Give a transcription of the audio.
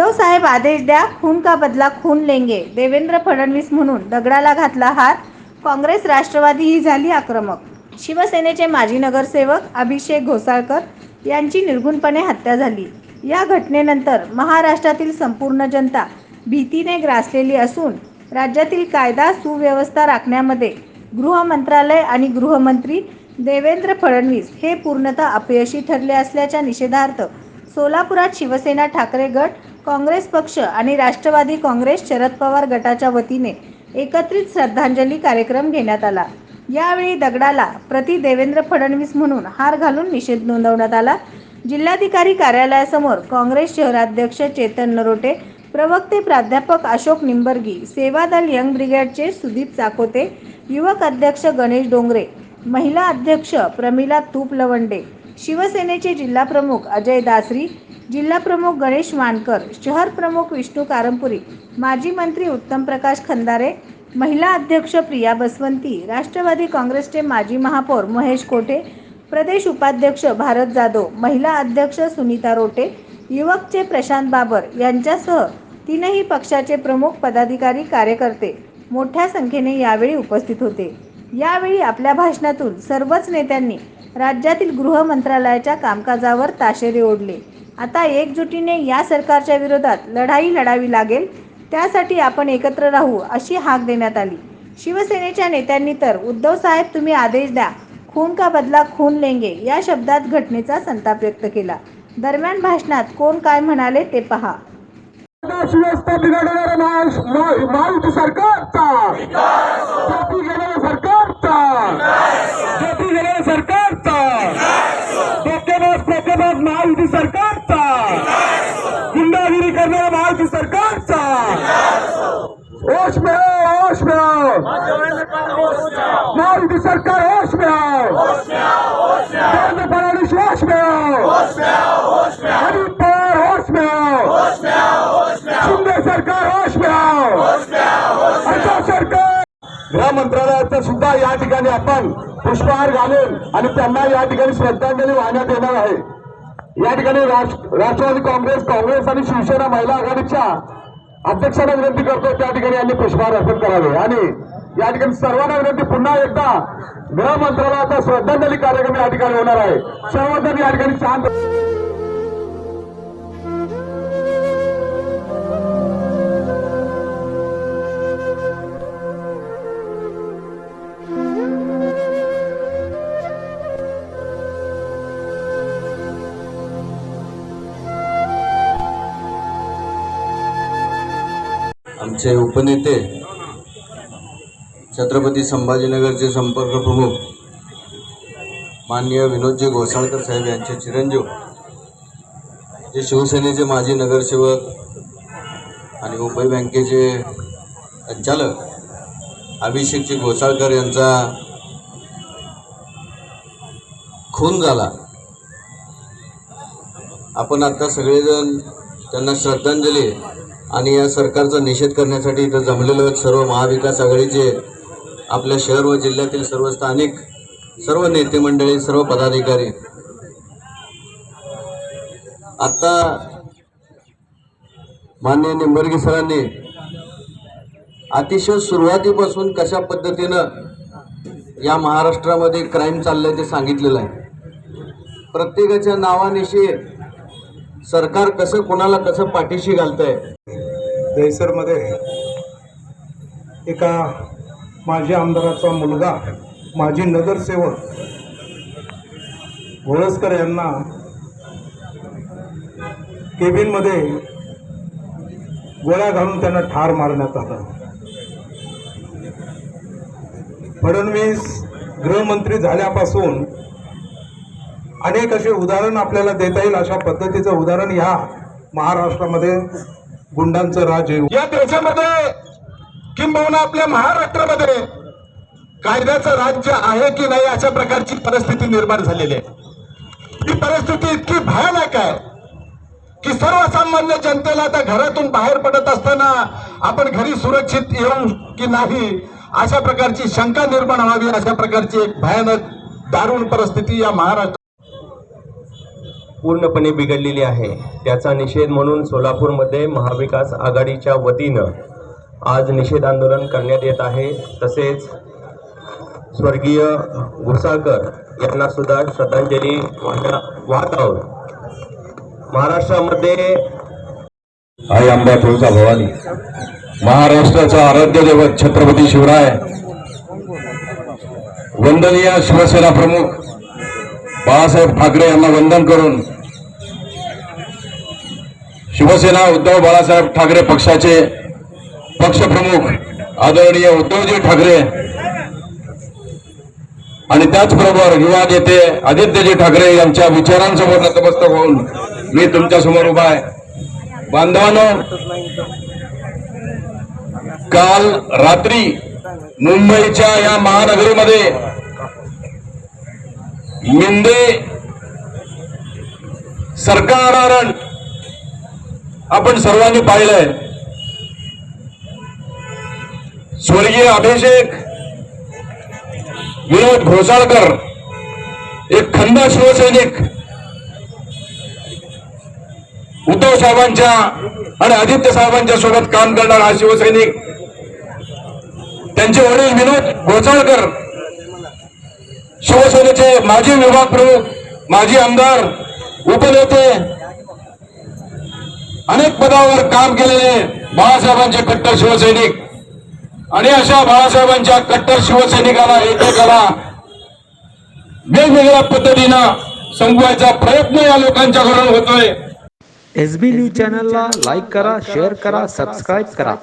उद्धव साहेब आदेश द्या, खून का बदला खून लेंगे, देवेंद्र फडणवीस म्हणून दगडाला घातला हात. काँग्रेस राष्ट्रवादी ही झाली आक्रमक. शिवसेनेचे माजी नगरसेवक अभिषेक घोसाळकर यांची निर्घृणपणे हत्या झाली. या घटनेनंतर महाराष्ट्रातील संपूर्ण जनता भीतीने ग्रासलेली असून राज्यातील कायदा सुव्यवस्था राखण्यामध्ये गृह मंत्रालय आणि गृहमंत्री देवेंद्र फडणवीस हे पूर्णतः अपयशी ठरले असल्याच्या निषेधार्थ सोलापुरात शिवसेना ठाकरे गट, काँग्रेस पक्ष आणि राष्ट्रवादी काँग्रेस शरद पवार गटाच्या वतीने एकत्रित श्रद्धांजली कार्यक्रम घेण्यात आला. यावेळी दगडाला प्रति देवेंद्र फडणवीस म्हणून हार घालून निषेध नोंदवण्यात आला. जिल्हाधिकारी कार्यालयासमोर काँग्रेस शहराध्यक्ष चेतन नरोटे, प्रवक्ते प्राध्यापक अशोक निंबर्गी, सेवादल यंग ब्रिगेडचे सुदीप चाकोते, युवक अध्यक्ष गणेश डोंगरे, महिला अध्यक्ष प्रमिला तूपलवंडे, शिवसेनेचे जिल्हा प्रमुख अजय दासरी, जिल्हा प्रमुख गणेश वानकर, शहर प्रमुख विष्णू कारंपुरी, माजी मंत्री उत्तम प्रकाश खंदारे, महिला अध्यक्ष प्रिया बसवंती, राष्ट्रवादी काँग्रेसचे माजी महापौर महेश कोठे, प्रदेश उपाध्यक्ष भारत जाधव, महिला अध्यक्ष सुनीता रोटे, युवकचे प्रशांत बाबर यांच्यासह तीनही पक्षाचे प्रमुख पदाधिकारी कार्यकर्ते मोठ्या संख्येने यावेळी उपस्थित होते. यावेळी आपल्या भाषणातून सर्वच नेत्यांनी राज्यातील गृह मंत्रालयाच्या कामकाजावर ताशेरे ओढले. आता एकजुटीने या सरकारच्या विरोधात लढाई लढावी लागेल, त्यासाठी आपण एकत्र राहू अशी हाक देण्यात आली. शिवसेनेच्या नेत्यांनी तर उद्धव साहेब तुम्ही आदेश द्या, खून का बदला खून लेंगे या शब्दात घटनेचा संताप व्यक्त केला. दरम्यान भाषणात कोण काय म्हणाले ते पहा. सुव्यवस्था बिघडवणाऱ्या महायुती सरकारचा, जाती गेलेल्या सरकारचा, जाती गेलेल्या सरकारचा, धोकेबाज महायुती सरकारचा, गुंडागिरी करणाऱ्या महायुती सरकारचा होश में आओ, होश में आओ, महायुती सरकार होश में आओ, देवेंद्र फडणवीस होश में आओ, अजित पवार होश में आओ, शिंदे सरकार होश में आओ, अशा सरकार. गृह मंत्रालयाचा सुद्धा या ठिकाणी आपण पुष्पहार घालून आणि त्यांना या ठिकाणी श्रद्धांजली वाहण्यात येणार आहे. या ठिकाणी राष्ट्रवादी काँग्रेस आणि शिवसेना महिला आघाडीच्या अध्यक्षांना विनंती करतो त्या ठिकाणी यांनी पुष्पहार अर्पण करावे आणि या ठिकाणी सर्वांना विनंती पुन्हा एकदा गृह मंत्रालयाचा श्रद्धांजली कार्यक्रम या ठिकाणी होणार आहे. सर्वजण या ठिकाणी शांत. आमचे उपनेते छत्रपती संभाजीनगरचे संपर्क प्रमुख माननीय विनोदजी घोसाळकर साहेब यांचे चिरंजीव, जे शिवसेनेचे माजी नगरसेवक आणि मुंबई बँकेचे संचालक अभिषेकजी घोसाळकर यांचा खून झाला. आपण आता सगळेजण त्यांना श्रद्धांजली आणि या सरकारचा निषेध करण्यासाठी इथं जमलेलो आहेत. सर्व महाविकास आघाडीचे आपल्या शहर व जिल्ह्यातील सर्व स्थानिक सर्व नेते मंडळी, सर्व पदाधिकारी. आता माननीय निंबर्गी सरांनी अतिशय सुरुवातीपासून कशा पद्धतीनं या महाराष्ट्रामध्ये क्राईम चाललंय ते सांगितलेलं आहे. प्रत्येकाच्या नावानिशी सरकार कसं कोणाला कसं पाठीशी घालतंय. दहिसरमध्ये एका माजी आमदाराचा मुलगा, माजी नगरसेवक घोळसकर यांना केबिनमध्ये गोळ्या घालून त्यांना ठार मारण्यात आलं. फडणवीस गृहमंत्री झाल्यापासून अनेक असे उदाहरण आपल्याला देता येईल. अशा पद्धतीचं उदाहरण ह्या महाराष्ट्रामध्ये गुंडांचं राज आहे. या देशामध्ये किंबहुना आपल्या महाराष्ट्रामध्ये कायद्याचं राज्य आहे की नाही अशा प्रकारची परिस्थिती निर्माण झालेली आहे. ही परिस्थिती इतकी भयानक आहे की सर्वसामान्य जनतेला आता घरातून बाहेर पडत असताना आपण घरी सुरक्षित येऊ की नाही अशा प्रकारची शंका निर्माण व्हावी, अशा प्रकारची एक भयानक दारुण परिस्थिती या महाराष्ट्र. पूर्णपणे बिघडलेली आहे. त्याचा निषेध म्हणून सोलापूरमध्ये महाविकास आघाडीच्या वतीनं आज निषेध आंदोलन करण्यात येत आहे. तसेच स्वर्गीय घोसाळकर यांना सुद्धा श्रद्धांजली वाहत आहोत. महाराष्ट्रामध्ये आई अंबा तुळजा भवानी, महाराष्ट्राचा आराध्य दैवत छत्रपती शिवराय, वंदनीय शिवसेना प्रमुख बाळासाहेब ठाकरे यांना वंदन करून शिवसेना उद्धव बाळासाहेब ठाकरे पक्षाचे पक्षप्रमुख आदरणीय उद्धवजी ठाकरे आणि त्याचबरोबर युवा नेते आदित्यजी ठाकरे यांच्या विचारांसमोर नतमस्तक होऊन मी तुमच्या समोर उभा आहे. बांधवांनो, काल रात्री मुंबईच्या या महानगरीमध्ये मिंदे सरकारण आपण सर्वांनी पाहिलंय. स्वर्गीय अभिषेक विनोद घोसाळकर, एक खंड शिवसैनिक, उद्धव साहेबांच्या आणि आदित्य साहेबांच्या सोबत काम करणारा हा शिवसैनिक, त्यांचे वडील विनोद घोसाळकर शिवसेनेचे माजी विभाग प्रमुख, माजी आमदार, उपनेते, अनेक पदावर काम केलेले बाळासाहेबांचे कट्टर शिवसैनिक. आणि अशा बाळासाहेबांच्या कट्टर शिवसैनिकाला एकेकाला वेगवेगळ्या पद्धतीनं संपवायचा प्रयत्न या लोकांच्याकडून होतोय. SB न्यूज चॅनलला लाईक करा, शेअर करा, सबस्क्राईब करा.